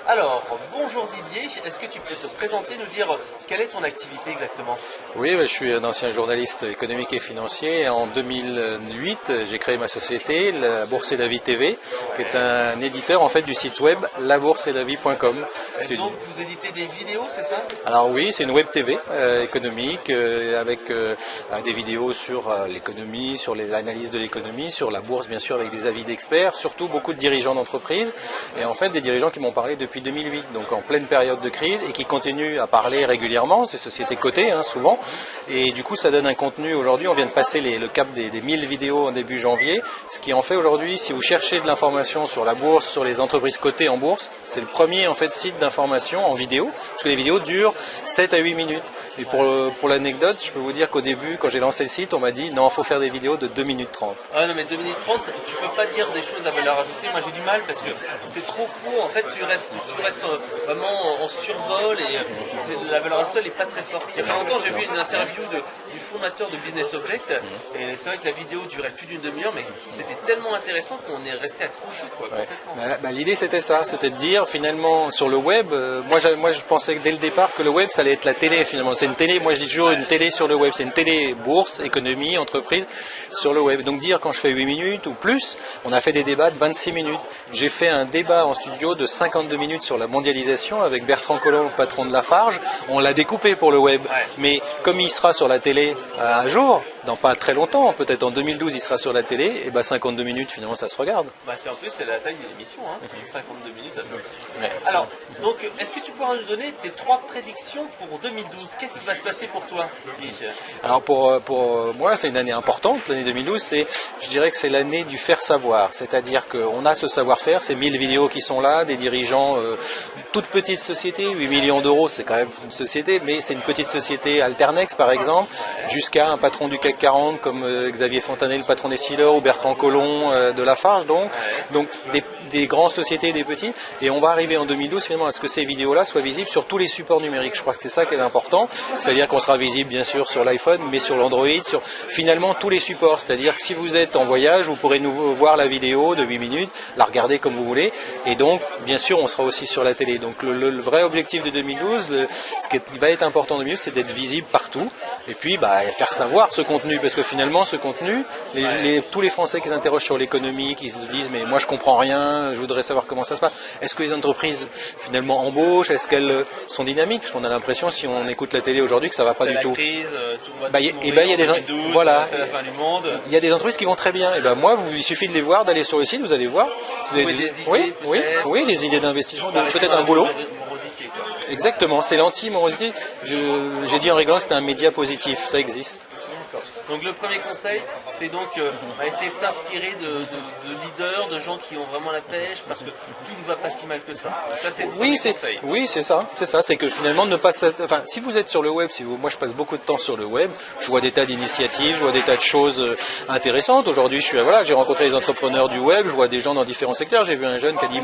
Alors, bonjour Didier, est-ce que tu peux te présenter, nous dire quelle est ton activité exactement? Oui, je suis un ancien journaliste économique et financier. En 2008, j'ai créé ma société, la Bourse et la Vie TV, qui est un éditeur en fait du site web labourseetlavie.com. Donc vous éditez des vidéos, c'est ça? Alors oui, c'est une web TV économique avec des vidéos sur l'économie, sur l'analyse de l'économie, sur la bourse bien sûr avec des avis d'experts, surtout beaucoup de dirigeants d'entreprise et en fait des dirigeants qui m'ont parlé depuis 2008, donc en pleine période de crise et qui continuent à parler régulièrement, ces sociétés cotées souvent, et du coup ça donne un contenu. Aujourd'hui on vient de passer le cap des 1000 vidéos en début janvier, ce qui en fait aujourd'hui, si vous cherchez de l'information sur la bourse, sur les entreprises cotées en bourse, c'est le premier en fait site d'information en vidéo, parce que les vidéos durent 7 à 8 minutes. Et pour l'anecdote, je peux vous dire qu'au début, quand j'ai lancé le site, on m'a dit non, il faut faire des vidéos de 2 minutes 30. Ah non, mais 2 minutes 30, tu peux pas dire des choses à valeur ajoutée. Moi j'ai du mal parce que c'est trop court. En fait, tu restes vraiment en survol et la valeur ajoutée elle est pas très forte. Il y a pas longtemps, j'ai vu une interview du fondateur de Business Object et c'est vrai que la vidéo durait plus d'une demi-heure, mais c'était tellement intéressant qu'on est resté accroché, quoi, complètement. L'idée c'était ça, c'était de dire finalement sur le web, moi je pensais dès le départ que le web ça allait être la télé finalement. C'est une télé, moi je dis toujours une télé sur le web, c'est une télé bourse, économie, entreprise sur le web. Donc dire quand je fais 8 minutes ou plus, on a fait des débats de 26 minutes. J'ai fait un débat en studio de 52 minutes sur la mondialisation avec Bertrand Collomb, patron de Lafarge. On l'a découpé pour le web, mais comme il sera sur la télé un jour, dans pas très longtemps, peut-être en 2012 il sera sur la télé, et 52 minutes finalement ça se regarde. En plus c'est la taille de l'émission, 52 minutes. Alors, donc est-ce que tu pourras nous donner tes 3 prédictions pour 2012? Qu'est-ce qui va se passer pour toi? Alors pour moi c'est une année importante, l'année 2012, je dirais que c'est l'année du faire savoir, c'est-à-dire qu'on a ce savoir-faire, ces 1000 vidéos qui sont là, des dirigeants, toute petite société, 8 millions d'euros, c'est quand même une société, mais c'est une petite société Alternex par exemple, jusqu'à un patron du CAC 40 comme Xavier Fontanet, le patron des Steelers, ou Bertrand Collomb de Lafarge, donc des grandes sociétés et des petites, et on va arriver en 2012 finalement à ce que ces vidéos-là soient visibles sur tous les supports numériques. Je crois que c'est ça qui est important, c'est-à-dire qu'on sera visible bien sûr sur l'iPhone, mais sur l'Android, sur finalement tous les supports, c'est-à-dire que si vous êtes en voyage, vous pourrez nous voir la vidéo de 8 minutes, la regarder comme vous voulez, et donc bien sûr on sera aussi sur la télé. Donc le vrai objectif de 2012, ce qui va être important en 2012, c'est d'être visible partout, et puis faire savoir ce contenu, parce que finalement ce contenu, tous les Français qui s'interrogent sur l'économie, qui se disent mais moi je comprends rien, je voudrais savoir comment ça se passe, est-ce que les entreprises finalement embauchent, est-ce qu'elles sont dynamiques, parce qu'on a l'impression si on écoute la télé aujourd'hui que ça va pas du tout. Crise, il y a des entreprises qui vont très bien, et moi il suffit de les voir, d'aller sur le site, vous allez voir des idées d'investissement, peut-être un boulot. Exactement, c'est l'anti-morosité. J'ai dit en rigolant que c'était un média positif, ça existe. Donc le premier conseil, c'est donc essayer de s'inspirer de leaders, de gens qui ont vraiment la pêche, parce que tout ne va pas si mal que ça. Ça c'est le premier conseil. Oui, c'est ça, c'est que finalement si vous êtes sur le web, moi je passe beaucoup de temps sur le web, je vois des tas d'initiatives, je vois des tas de choses intéressantes. Aujourd'hui, j'ai rencontré les entrepreneurs du web, je vois des gens dans différents secteurs. J'ai vu un jeune qui a dit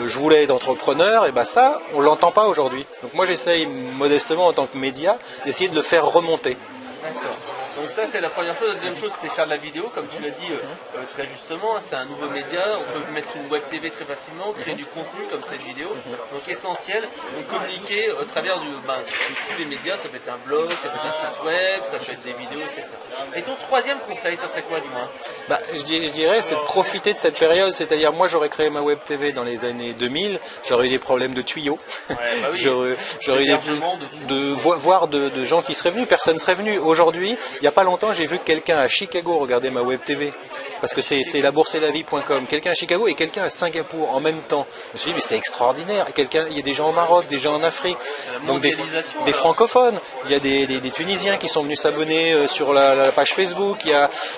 je voulais être entrepreneur, et ça, on l'entend pas aujourd'hui. Donc moi j'essaye modestement en tant que média d'essayer de le faire remonter. D'accord. Donc ça c'est la première chose. La deuxième chose c'était faire de la vidéo, comme tu l'as dit très justement, c'est un nouveau média, on peut mettre une web TV très facilement, créer du contenu comme cette vidéo, donc essentiel, donc communiquer au travers de tous les médias, ça peut être un blog, ça peut être un site web, ça peut être des vidéos, etc. Et ton troisième conseil, ça serait quoi dis-moi? Je dirais c'est de profiter de cette période, c'est-à-dire moi j'aurais créé ma web TV dans les années 2000, j'aurais eu des problèmes de tuyaux, j'aurais eu de gens qui seraient venus, personne ne serait venu. Aujourd'hui, il n'y a pas longtemps, j'ai vu quelqu'un à Chicago regarder ma web TV. Parce que c'est labourseetlavie.com. Quelqu'un à Chicago et quelqu'un à Singapour en même temps. Je me suis dit, mais c'est extraordinaire. Il y a des gens au Maroc, des gens en Afrique, donc des francophones. Il y a des Tunisiens qui sont venus s'abonner sur la page Facebook.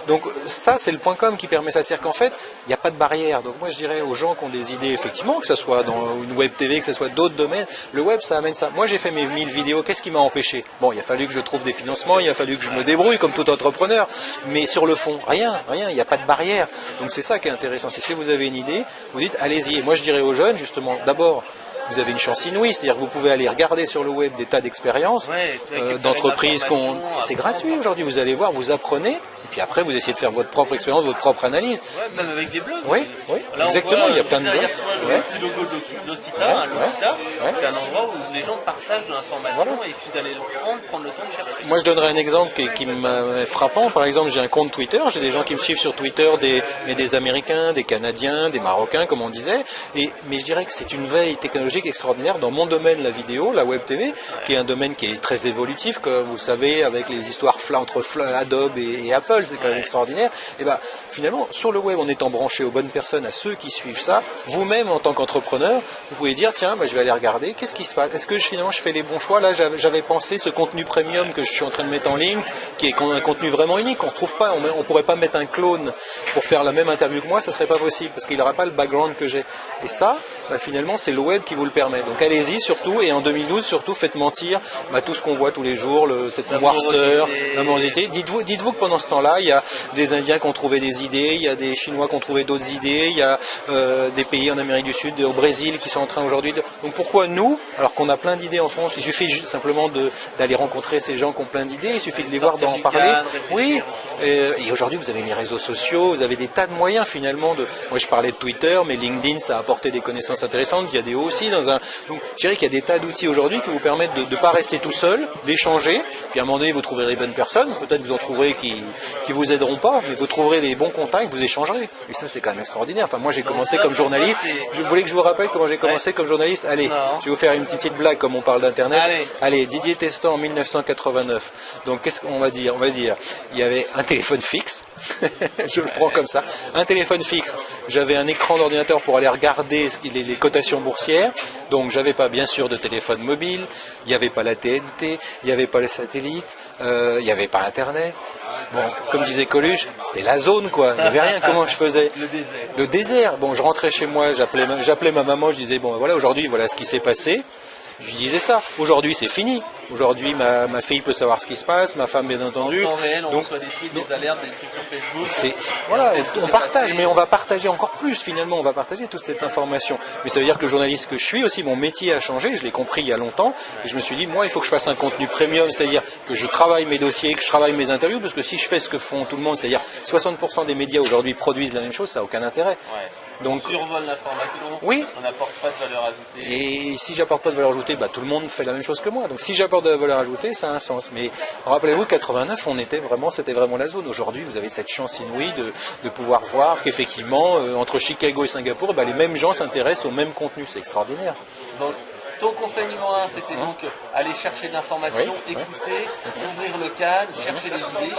Donc ça, c'est le .com qui permet ça. C'est-à-dire qu'en fait, il n'y a pas de barrière. Donc moi, je dirais aux gens qui ont des idées, effectivement, que ce soit dans une web TV, que ce soit d'autres domaines, le web, ça amène ça. Moi, j'ai fait mes 1000 vidéos. Qu'est-ce qui m'a empêché? Bon, il a fallu que je trouve des financements, il a fallu que je me débrouille comme tout entrepreneur. Mais sur le fond, rien. Il n'y a pas de barrière. Donc c'est ça qui est intéressant. Si vous avez une idée, vous dites allez-y. Et moi je dirais aux jeunes justement, d'abord vous avez une chance inouïe, c'est-à-dire que vous pouvez aller regarder sur le web des tas d'expériences d'entreprises c'est gratuit aujourd'hui, vous allez voir, vous apprenez, et puis après vous essayez de faire votre propre expérience, votre propre analyse. Même avec des blogs. Oui, exactement, il y a plein de blogs. Ouais. le petit logo de l'Occita, Ouais, hein, l'Occita, ouais. c'est un endroit où les gens partagent de l'information et il suffit d'aller le prendre le temps de chercher. Moi, je donnerai un exemple qui m'est frappant. Par exemple, j'ai un compte Twitter, j'ai des gens qui me suivent sur Twitter, des Américains, des Canadiens, des Marocains, comme on disait. Mais je dirais que c'est une veille technologique extraordinaire dans mon domaine, la vidéo, la web TV, qui est un domaine qui est très évolutif, comme vous savez, avec les histoires entre Adobe et Apple, c'est quand même extraordinaire. Et ben, finalement, sur le web, en étant branché aux bonnes personnes, à ceux qui suivent ça, vous-même, en tant qu'entrepreneur, vous pouvez dire, tiens, je vais aller regarder, qu'est-ce qui se passe? Est-ce que finalement je fais les bons choix? Là, j'avais pensé ce contenu premium que je suis en train de mettre en ligne, qui est un contenu vraiment unique, on trouve pas, on pourrait pas mettre un clone pour faire la même interview que moi, ça serait pas possible, parce qu'il n'aura pas le background que j'ai. Et ça, finalement, c'est le web qui vous le permet. Donc allez-y, surtout, et en 2012, surtout, faites mentir tout ce qu'on voit tous les jours, cette noirceur, la morosité. Dites-vous que pendant ce temps-là, il y a des Indiens qui ont trouvé des idées, il y a des Chinois qui ont trouvé d'autres idées, il y a des pays en Amérique du Sud, au Brésil, qui sont en train aujourd'hui de... Donc pourquoi nous, alors qu'on a plein d'idées en France, il suffit simplement d'aller rencontrer ces gens qui ont plein d'idées, il suffit de les voir, d'en parler. Oui, et aujourd'hui vous avez les réseaux sociaux, vous avez des tas de moyens finalement. Moi je parlais de Twitter, mais LinkedIn ça a apporté des connaissances intéressantes, il y a des aussi donc je dirais qu'il y a des tas d'outils aujourd'hui qui vous permettent de ne pas rester tout seul, d'échanger, puis à un moment donné vous trouverez les bonnes personnes, peut-être vous en trouverez qui vous aideront pas, mais vous trouverez les bons contacts, vous échangerez. Et ça c'est quand même extraordinaire. Enfin moi j'ai commencé comme journaliste, vous voulez que je vous rappelle comment j'ai commencé comme journaliste? Allez, je vais vous faire une petite blague comme on parle d'internet. Allez, Didier Teston en 1989. Donc qu'est-ce qu'on va dire? On va dire, il y avait un téléphone fixe, je le prends comme ça, un téléphone fixe, j'avais un écran d'ordinateur pour aller regarder les cotations boursières, donc j'avais pas bien sûr de téléphone mobile, il n'y avait pas la TNT, il n'y avait pas les satellites, il n'y avait pas internet. Bon, comme disait Coluche, c'était la zone quoi, il n'y avait rien. Comment je faisais? Le désert. Bon, je rentrais chez moi, j'appelais ma maman, je disais bon voilà, aujourd'hui voilà ce qui s'est passé. Je disais ça. Aujourd'hui, c'est fini. Aujourd'hui, ma fille peut savoir ce qui se passe, ma femme, bien entendu. En temps réel, on reçoit des tweets, des alertes, des trucs sur Facebook. Voilà, on partage, mais on va partager encore plus finalement. On va partager toute cette information. Mais ça veut dire que le journaliste que je suis aussi, mon métier a changé. Je l'ai compris il y a longtemps. Et je me suis dit, moi, il faut que je fasse un contenu premium, c'est-à-dire que je travaille mes dossiers, que je travaille mes interviews, parce que si je fais ce que font tout le monde, c'est-à-dire 60% des médias aujourd'hui produisent la même chose, ça n'a aucun intérêt. Donc, on survole l'information, oui. On n'apporte pas de valeur ajoutée. Et si j'apporte pas de valeur ajoutée, tout le monde fait la même chose que moi. Donc si j'apporte de la valeur ajoutée, ça a un sens. Mais rappelez-vous, 89, c'était vraiment la zone. Aujourd'hui, vous avez cette chance inouïe de pouvoir voir qu'effectivement, entre Chicago et Singapour, les mêmes gens s'intéressent au même contenu. C'est extraordinaire. Donc, ton conseil numéro 1, c'était donc aller chercher de l'information, écouter, ouvrir le cadre, chercher des idées.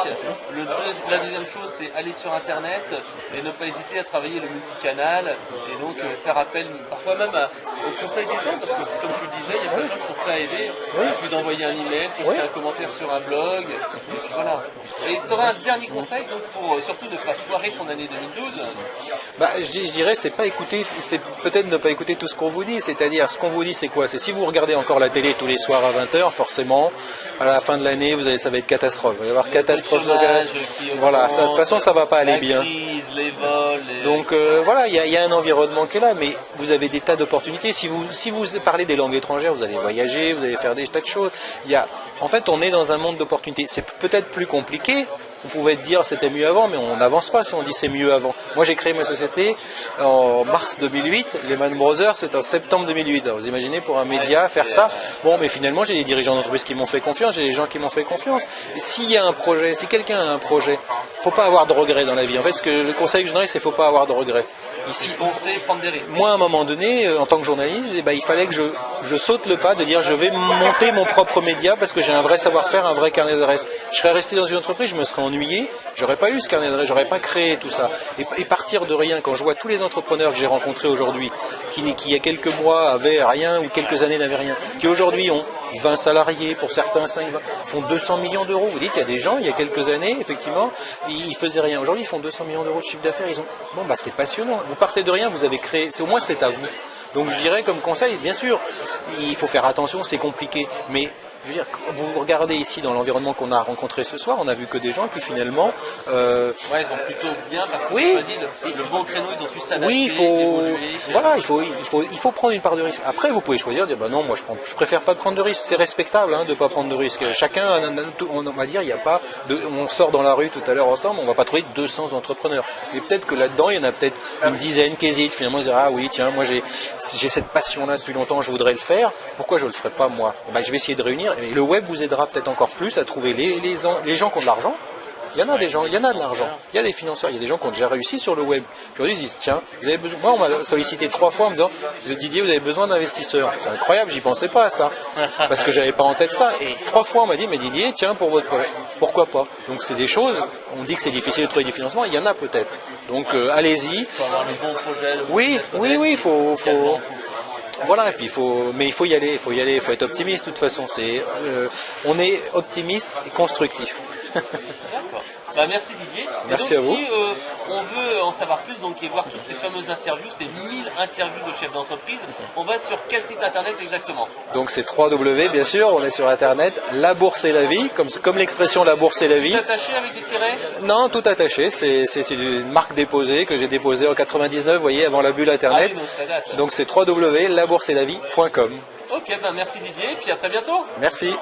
La deuxième chose, c'est aller sur Internet et ne pas hésiter à travailler le multicanal et donc faire appel parfois même au conseil des gens, parce que comme tu le disais, il y a plein de gens qui sont prêts à aider. Il suffit d'envoyer un email, poster un commentaire sur un blog, et puis voilà. Et tu auras un dernier conseil donc pour surtout ne pas foirer son année 2012? Je dirais, c'est peut-être ne pas écouter tout ce qu'on vous dit. C'est-à-dire, ce qu'on vous dit, c'est quoi? C'est si vous regardez encore la télé tous les soirs à 20h, forcément, à la fin de l'année, ça va être catastrophe. Il va y avoir catastrophe. Voilà, de toute façon, ça va pas aller bien. Crise, les vols, Donc voilà, il y a un environnement qui est là, mais vous avez des tas d'opportunités. Si vous parlez des langues étrangères, vous allez voyager, vous allez faire des tas de choses. En fait, on est dans un monde d'opportunités. C'est peut-être plus compliqué. On pouvait dire c'était mieux avant, mais on n'avance pas si on dit c'est mieux avant. Moi, j'ai créé ma société en mars 2008. Lehman Brothers, c'est en septembre 2008. Alors, vous imaginez pour un média faire ça? Bon, mais finalement, j'ai des dirigeants d'entreprise qui m'ont fait confiance, j'ai des gens qui m'ont fait confiance. Et s'il y a un projet, si quelqu'un a un projet, faut pas avoir de regrets dans la vie. En fait, le conseil que je donnerais, c'est faut pas avoir de regrets. Ici, foncer, prendre des risques. Moi, à un moment donné, en tant que journaliste, il fallait que je saute le pas de dire je vais monter mon propre média parce que j'ai un vrai savoir-faire, un vrai carnet d'adresses. Je serais resté dans une entreprise, je me serais ennuyé, j'aurais pas eu ce carnet d'adresses, j'aurais pas créé tout ça. Et partir de rien, quand je vois tous les entrepreneurs que j'ai rencontrés aujourd'hui, qui il y a quelques mois avaient rien ou quelques années n'avaient rien, qui aujourd'hui ont 20 salariés, pour certains 5, 20, font 200 millions d'euros. Vous dites, il y a des gens, il y a quelques années, effectivement, ils faisaient rien. Aujourd'hui, ils font 200 millions d'euros de chiffre d'affaires. C'est passionnant. Vous partez de rien, vous avez créé, au moins c'est à vous. Donc je dirais comme conseil, bien sûr, il faut faire attention, c'est compliqué, mais je veux dire, vous regardez ici dans l'environnement qu'on a rencontré ce soir, on a vu que des gens qui finalement... Ouais, ils ont plutôt bien parce qu'ils ont choisi le bon créneau, ils ont su s'adapter, oui, évoluer. Voilà, il faut prendre une part de risque. Après, vous pouvez choisir, dire, bah non, moi je préfère pas de prendre de risque. C'est respectable de ne pas prendre de risque. Chacun, on va dire, il n'y a pas on sort dans la rue tout à l'heure ensemble, on va pas trouver 200 entrepreneurs. Mais peut-être que là-dedans, il y en a peut-être une dizaine qui hésitent. Finalement, ils disent, ah oui, tiens, moi j'ai cette passion-là depuis longtemps, je voudrais le faire. Pourquoi je le ferais pas moi? Je vais essayer de réunir. Et le web vous aidera peut-être encore plus à trouver les gens qui ont de l'argent. Il y en a des gens, il y en a de l'argent, il y a des financeurs, il y a des gens qui ont déjà réussi sur le web. Aujourd'hui, ils disent, tiens, vous avez besoin. Moi, on m'a sollicité 3 fois en me disant, Didier, vous avez besoin d'investisseurs. C'est incroyable, j'y pensais pas à ça. Parce que j'avais pas en tête ça. Et 3 fois, on m'a dit, mais Didier, tiens, pour votre projet, pourquoi pas? Donc, c'est des choses, on dit que c'est difficile de trouver du financement, il y en a peut-être. Donc, allez-y. Il faut avoir le bon projet. Oui, il faut. Voilà, et puis il faut y aller, il faut être optimiste de toute façon. On est optimiste et constructif. D'accord. Merci Didier. Merci et donc, à vous. Si on veut en savoir plus donc, et voir toutes ces fameuses interviews, ces 1000 interviews de chefs d'entreprise, on va sur quel site internet exactement? Donc c'est 3W, bien sûr, on est sur internet, la bourse et la vie, comme l'expression la bourse et la vie. Tout attaché avec des tirets? Non, tout attaché, c'est une marque déposée que j'ai déposée en 99, vous voyez, avant la bulle internet. Ah oui, donc ça date. Donc c'est www.labourseetlavie.com. Ok, merci Didier, et puis à très bientôt. Merci.